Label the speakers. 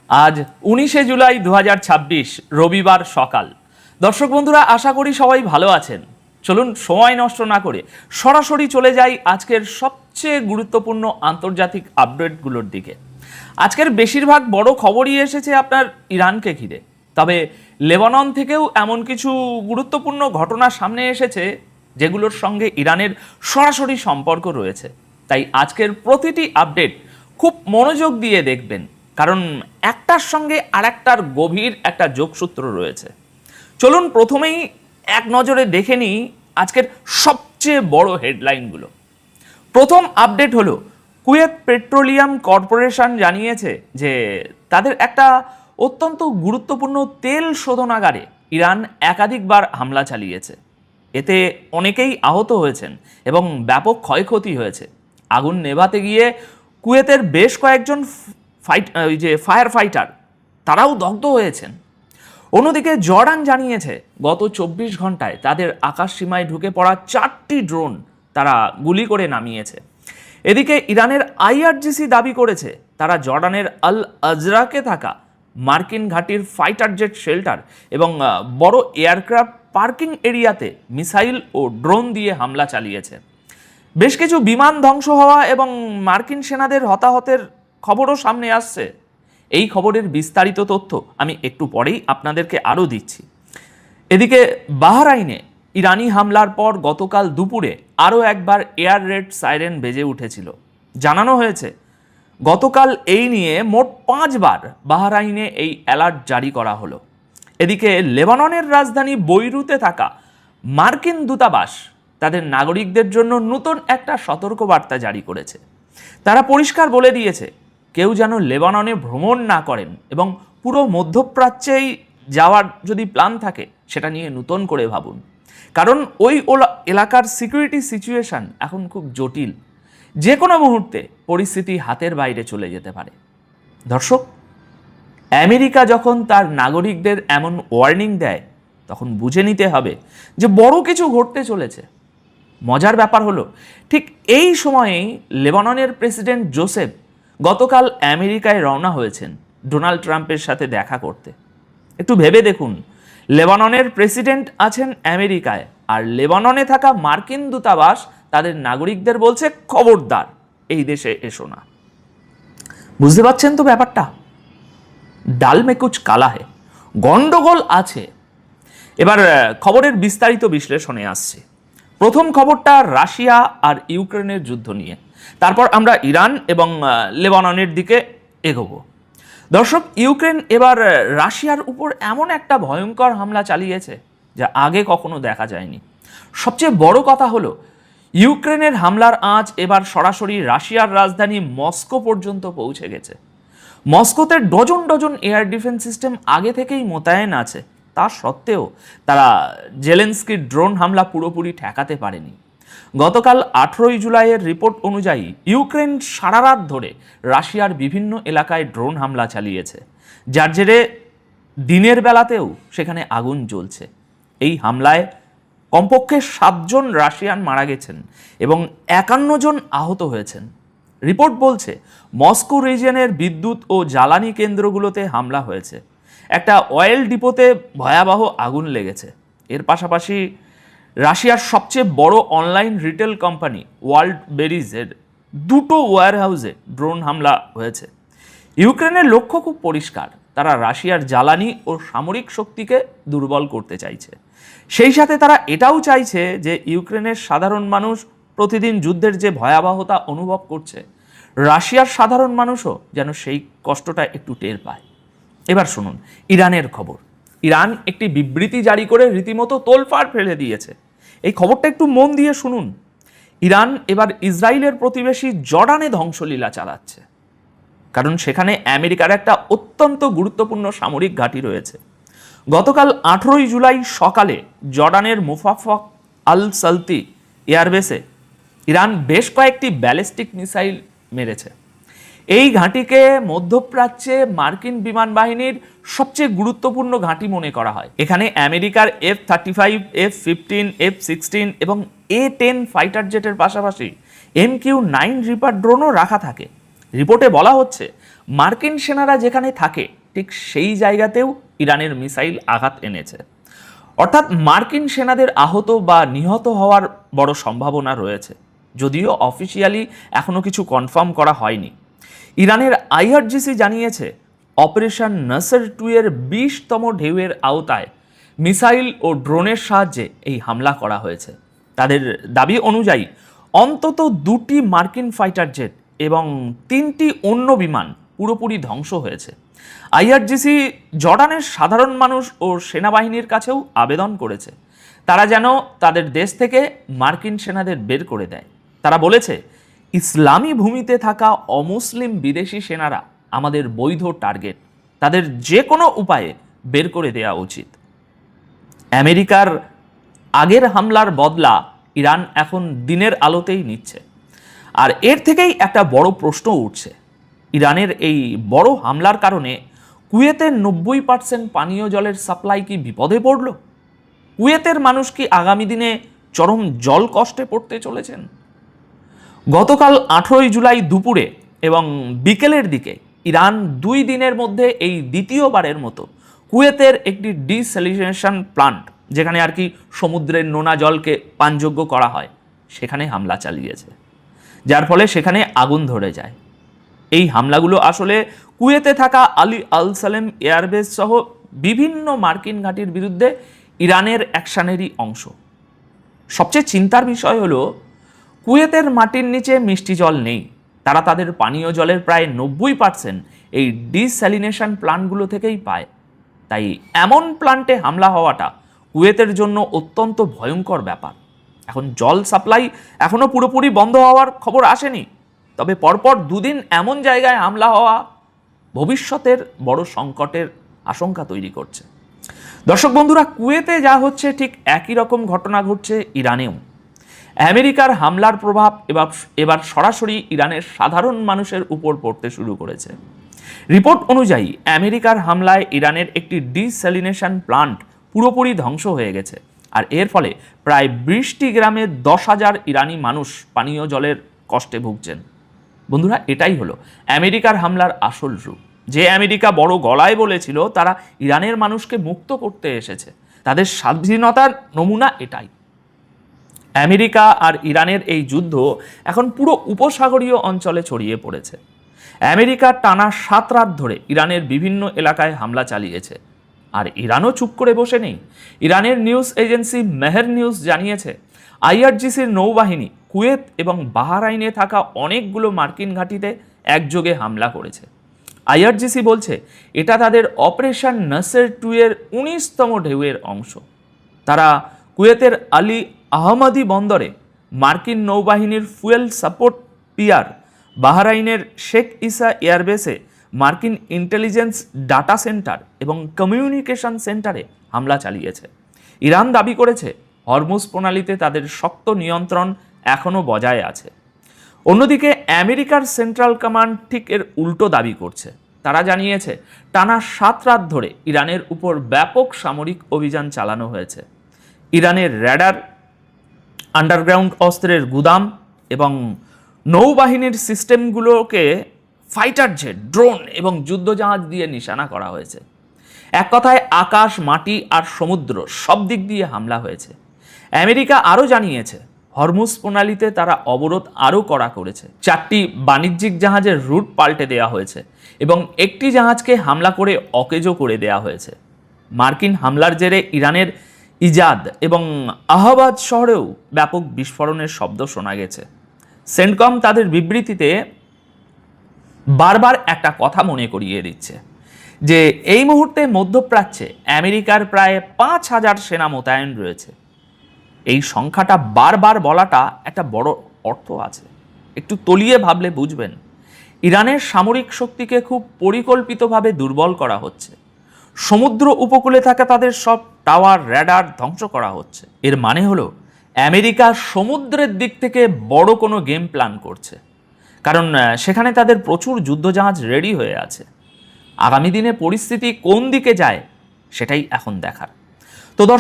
Speaker 1: আজ 19শে জুলাই 2026 রবিবার সকাল। দর্শক বন্ধুরা, আশা করি সবাই ভালো আছেন। চলুন সময় নষ্ট না করে সরাসরি চলে যাই আজকের সবচেয়ে গুরুত্বপূর্ণ আন্তর্জাতিক আপডেটগুলোর দিকে। আজকের বেশিরভাগ বড় খবরই এসেছে আপনার ইরানকে ঘিরে, তবে লেবানন থেকেও এমন কিছু গুরুত্বপূর্ণ ঘটনা সামনে এসেছে যেগুলোর সঙ্গে ইরানের সরাসরি সম্পর্ক রয়েছে। তাই আজকের প্রতিটি আপডেট খুব মনোযোগ দিয়ে দেখবেন, কারণ একটার সঙ্গে আরেকটার গভীর একটা যোগসূত্র রয়েছে। চলুন প্রথমেই এক নজরে দেখে নিই আজকের সবচেয়ে বড় হেডলাইনগুলো। প্রথম আপডেট হলো, কুয়েত পেট্রোলিয়াম কর্পোরেশন জানিয়েছে যে তাদের একটা অত্যন্ত গুরুত্বপূর্ণ তেল শোধনাগারে ইরান একাধিকবার হামলা চালিয়েছে। এতে অনেকেই আহত হয়েছেন এবং ব্যাপক ক্ষয়ক্ষতি হয়েছে। আগুন নেভাতে গিয়ে কুয়েতের বেশ কয়েকজন ফায়ার ফাইটার তারাও দগ্ধ হয়েছেন। অন্যদিকে জর্ডান জানিয়েছে গত 24 ঘন্টায় তাদের আকাশ সীমায় ঢুকে পড়া 4টি ড্রোন তারা গুলি করে নামিয়েছে। এদিকে ইরানের আইআরজিসি দাবি করেছে তারা জর্ডানের আল আজরাকে থাকা মার্কিন ঘাঁটির ফাইটার জেট শেল্টার এবং বড় এয়ারক্রাফট পার্কিং এরিয়াতে মিসাইল ও ড্রোন দিয়ে হামলা চালিয়েছে। বেশ কিছু বিমান ধ্বংস হওয়া এবং মার্কিন সেনাদের হতাহতের খবরও সামনে আসছে। এই খবরের বিস্তারিত তথ্য আমি একটু পরেই আপনাদেরকে আরও দিচ্ছি। এদিকে বাহরাইনে ইরানি হামলার পর গতকাল দুপুরে আরও একবার এয়ার রেড সাইরেন বেজে উঠেছিল। জানানো হয়েছে গতকাল এই নিয়ে মোট 5 বার বাহরাইনে এই অ্যালার্ট জারি করা হলো। এদিকে লেবাননের রাজধানী বৈরুতে থাকা মার্কিন দূতাবাস তাদের নাগরিকদের জন্য নতুন একটা সতর্কবার্তা জারি করেছে। তারা পরিষ্কার বলে দিয়েছে কেউ যেন লেবাননে ভ্রমণ না করেন এবং পুরো মধ্যপ্রাচ্যেই যাওয়ার যদি প্ল্যান থাকে সেটা নিয়ে নতুন করে ভাবুন, কারণ ওই এলাকার সিকিউরিটি সিচুয়েশন এখন খুব জটিল। যে কোনো মুহূর্তে পরিস্থিতি হাতের বাইরে চলে যেতে পারে। দর্শক, আমেরিকা যখন তার নাগরিকদের এমন ওয়ার্নিং দেয় তখন বুঝে নিতে হবে যে বড় কিছু ঘটতে চলেছে। মজার ব্যাপার হলো, ঠিক এই সময়েই লেবাননের প্রেসিডেন্ট জোসেফ গতকাল আমেরিকায় রওনা হয়েছেন ডোনাল্ড ট্রাম্পের সাথে দেখা করতে। একটু ভেবে দেখুন, লেবাননের প্রেসিডেন্ট আছেন আমেরিকায়, আর লেবাননে থাকা মার্কিন দূতাবাস তাদের নাগরিকদের বলছে খবরদার এই দেশে এসো না। বুঝতে পারছেন তো ব্যাপারটা? ডাল মে কুছ কালা হে, গন্ডগোল আছে। এবার খবরের বিস্তারিত বিশ্লেষণে আসছে। প্রথম খবরটা রাশিয়া আর ইউক্রেনের যুদ্ধ নিয়ে, তারপর আমরা ইরান এবং লেবাননের দিকে এগোবো। দর্শক, ইউক্রেন এবার রাশিয়ার উপর এমন একটা ভয়ঙ্কর হামলা চালিয়েছে যা আগে কখনো দেখা যায়নি। সবচেয়ে বড় কথা হলো, ইউক্রেনের হামলার আঁচ এবার সরাসরি রাশিয়ার রাজধানী মস্কো পর্যন্ত পৌঁছে গেছে। মস্কোতে dozen dozen air defence system আগে থেকেই মোতায়েন আছে। তা সত্ত্বেও তারা জেলেনস্কির ড্রোন হামলা পুরোপুরি ঠেকাতে পারেনি। গতকাল 18 জুলাইয়ের রিপোর্ট অনুযায়ী ইউক্রেন সারা রাত ধরে রাশিয়ার বিভিন্ন এলাকায় ড্রোন হামলা চালিয়েছে, যার জেরে দিনের বেলাতেও সেখানে আগুন জ্বলছে। এই হামলায় কমপক্ষে 7 জন রাশিয়ান মারা গেছেন এবং 51 জন আহত হয়েছেন। রিপোর্ট বলছে মস্কো রিজিয়নের বিদ্যুৎ ও জ্বালানি কেন্দ্রগুলোতে হামলা হয়েছে। একটা অয়েল ডিপোতে ভয়াবহ আগুন লেগেছে। এর পাশাপাশি রাশিয়ার সবচেয়ে বড় অনলাইন রিটেল কোম্পানি ওয়ার্ল্ড বেরিজের 2টো ওয়্যার হাউসে ড্রোন হামলা হয়েছে। ইউক্রেনের লক্ষ্য খুব পরিষ্কার, তারা রাশিয়ার জ্বালানি ও সামরিক শক্তিকে দুর্বল করতে চাইছে। সেই সাথে তারা এটাও চাইছে যে ইউক্রেনের সাধারণ মানুষ প্রতিদিন যুদ্ধের যে ভয়াবহতা অনুভব করছে, রাশিয়ার সাধারণ মানুষও যেন সেই কষ্টটা একটু টের পায়। এবার শুনুন ইরানের খবর। ইরান একটি বিবৃতি জারি করে রীতিমতো তোলপাড় ফেলে দিয়েছে। এই খবরটা একটু মন দিয়ে শুনুন। ইরান এবার ইসরায়েলের প্রতিবেশী জর্ডানে ধ্বংসলীলা চালাচ্ছে, কারণ সেখানে আমেরিকার একটা অত্যন্ত গুরুত্বপূর্ণ সামরিক ঘাঁটি রয়েছে। গতকাল 18 জুলাই সকালে জর্ডানের মুফাফক আল সালতি এয়ারবেসে ইরান বেশ কয়েকটি ব্যালিস্টিক মিসাইল মেরেছে। এই ঘাঁটিকে মধ্যপ্রাচ্যে মার্কিন বিমান বাহিনীর সবচেয়ে গুরুত্বপূর্ণ ঘাঁটি মনে করা হয়। এখানে আমেরিকার F-35, F-15, F-16 এবং A-10 ফাইটার জেটের পাশাপাশি MQ-9 রিপার ড্রোনও রাখা থাকে। রিপোর্টে বলা হচ্ছে মার্কিন সেনারা যেখানে থাকে ঠিক সেই জায়গাতেও ইরানের মিসাইল আঘাত এনেছে। অর্থাৎ মার্কিন সেনাদের আহত বা নিহত হওয়ার বড় সম্ভাবনা রয়েছে, যদিও অফিসিয়ালি এখনও কিছু কনফার্ম করা হয়নি। ইরানের আইআরজিসি জানিয়েছে অপারেশন নাসর 2 এর 20তম ঢেউয়ের আওতায় মিসাইল ও ড্রোনের সাহায্যে এই হামলা করা হয়েছে। তাদের দাবি অনুযায়ী অন্তত 2টি মার্কিন ফাইটার জেট এবং 3টি অন্য বিমান পুরোপুরি ধ্বংস হয়েছে। আইআরজিসি জর্ডানের সাধারণ মানুষ ও সেনাবাহিনীর কাছেও আবেদন করেছে তারা যেন তাদের দেশ থেকে মার্কিন সেনাদের বের করে দেয়। তারা বলেছে, ইসলামী ভূমিতে থাকা অমুসলিম বিদেশি সেনারা আমাদের বৈধ টার্গেট, তাদের যে কোনো উপায়ে বের করে দেওয়া উচিত। আমেরিকার আগের হামলার বদলা ইরান এখন দিনের আলোতেই নিচ্ছে, আর এর থেকেই একটা বড় প্রশ্ন উঠছে, ইরানের এই বড় হামলার কারণে কুয়েতের 90% পানীয় জলের সাপ্লাই কি বিপদে পড়ল? কুয়েতের মানুষ কি আগামী দিনে চরম জল কষ্টে পড়তে চলেছেন? গতকাল 18 জুলাই দুপুরে এবং বিকেলের দিকে ইরান 2 দিনের মধ্যে এই দ্বিতীয়বারের মতো কুয়েতের একটি ডিস্যালিনেশন প্লান্ট, যেখানে আর কি সমুদ্রের নোনা জলকে পানযোগ্য করা হয়, সেখানে হামলা চালিয়েছে, যার ফলে সেখানে আগুন ধরে যায়। এই হামলাগুলো আসলে কুয়েতে থাকা আলী আল সালেম এয়ারবেস সহ বিভিন্ন মার্কিন ঘাঁটির বিরুদ্ধে ইরানের অ্যাকশনেরই অংশ। সবচেয়ে চিন্তার বিষয় হলো, কুয়েতের মাটির নিচে মিষ্টি জল নেই, তারা তাদের পানীয় জলের প্রায় 90% এই ডিস্যালিনেশন প্লান্টগুলো থেকেই পায়। তাই এমন প্লান্টে হামলা হওয়াটা কুয়েতের জন্য অত্যন্ত ভয়ঙ্কর ব্যাপার। এখন জল সাপ্লাই এখনও পুরোপুরি বন্ধ হওয়ার খবর আসেনি, তবে পরপর 2 দিন এমন জায়গায় হামলা হওয়া ভবিষ্যতের বড় সংকটের আশঙ্কা তৈরি করছে। দর্শক বন্ধুরা, কুয়েতে যা হচ্ছে ঠিক একই রকম ঘটনা ঘটছে ইরানেও। আমেরিকার হামলার প্রভাব এবার সরাসরি ইরানের সাধারণ মানুষের উপর পড়তে শুরু করেছে। রিপোর্ট অনুযায়ী আমেরিকার হামলায় ইরানের একটি ডিস্যালিনেশন প্লান্ট পুরোপুরি ধ্বংস হয়ে গেছে, আর এর ফলে প্রায় 20টি গ্রামে 10,000 ইরানি মানুষ পানীয় জলের কষ্টে ভুগছেন। বন্ধুরা, এটাই হলো আমেরিকার হামলার আসল রূপ। যে আমেরিকা বড় গলায় বলেছিল তারা ইরানের মানুষকে মুক্ত করতে এসেছে, তাদের স্বাধীনতার নমুনা এটাই। আমেরিকা আর ইরানের এই যুদ্ধ এখন পুরো উপসাগরীয় অঞ্চলে ছড়িয়ে পড়েছে। আমেরিকা টানা 7 রাত ধরে ইরানের বিভিন্ন এলাকায় হামলা চালিয়েছে, আর ইরানও চুপ করে বসে নেই। ইরানের নিউজ এজেন্সি মেহের নিউজ জানিয়েছে আইআরজিসির নৌবাহিনী কুয়েত এবং বাহরাইনে থাকা অনেকগুলো মার্কিন ঘাঁটিতে একযোগে হামলা করেছে। আইআরজিসি বলছে এটা তাদের অপারেশন নাসর 2 এর 19তম ঢেউয়ের অংশ। তারা কুয়েতের আলী আহমদি বন্দরে মার্কিন নৌবাহিনীর ফুয়েল সাপোর্ট পিয়ার, বাহরাইনের শেখ ইসা এয়ারবেসে মার্কিন ইন্টেলিজেন্স ডাটা সেন্টার এবং কমিউনিকেশন সেন্টারে হামলা চালিয়েছে। ইরান দাবি করেছে হরমুজ প্রণালীতে তাদের শক্ত নিয়ন্ত্রণ এখনও বজায় আছে। অন্যদিকে আমেরিকার সেন্ট্রাল কমান্ড ঠিক এর উল্টো দাবি করছে। তারা জানিয়েছে টানা 7 রাত ধরে ইরানের উপর ব্যাপক সামরিক অভিযান চালানো হয়েছে। ইরানের র্যাডার, আন্ডারগ্রাউন্ড অস্ত্রের গুদাম এবং নৌবাহিনীর সিস্টেমগুলোকে ফাইটার জেট, ড্রোন এবং যুদ্ধজাহাজ দিয়ে নিশানা করা হয়েছে। এক কথায় আকাশ, মাটি আর সমুদ্র সব দিক দিয়ে হামলা হয়েছে। আমেরিকা আরও জানিয়েছে হরমুজ প্রণালীতে তারা অবরোধ আরও কড়া করেছে। 4টি বাণিজ্যিক জাহাজের রুট পাল্টে দেওয়া হয়েছে এবং একটি জাহাজকে হামলা করে অকেজো করে দেওয়া হয়েছে। মার্কিন হামলার জেরে ইরানের ইজাদ এবং আহবাদ শহরেও ব্যাপক বিস্ফোরণের শব্দ শোনা গেছে। সেন্টকম তাদের বিবৃতিতে বারবার একটা কথা মনে করিয়ে দিচ্ছে যে এই মুহূর্তে মধ্যপ্রাচ্যে আমেরিকার প্রায় 5,000 সেনা মোতায়েন রয়েছে। এই সংখ্যাটা বারবার বলাটা একটা বড় অর্থ আছে। একটু তলিয়ে ভাবলে বুঝবেন, ইরানের সামরিক শক্তিকে খুব পরিকল্পিতভাবে দুর্বল করা হচ্ছে। সমুদ্র উপকূলে থাকা তাদের সব টাওয়ার, র্যাডার ধ্বংস করা হচ্ছে। এর মানে হলো আমেরিকা সমুদ্রের দিক থেকে বড় কোনো গেম প্ল্যান করছে, কারণ সেখানে তাদের প্রচুর যুদ্ধজাহাজ রেডি হয়ে আছে। আগামী দিনে পরিস্থিতি কোন দিকে যায় সেটাই এখন দেখার। তো দর্শক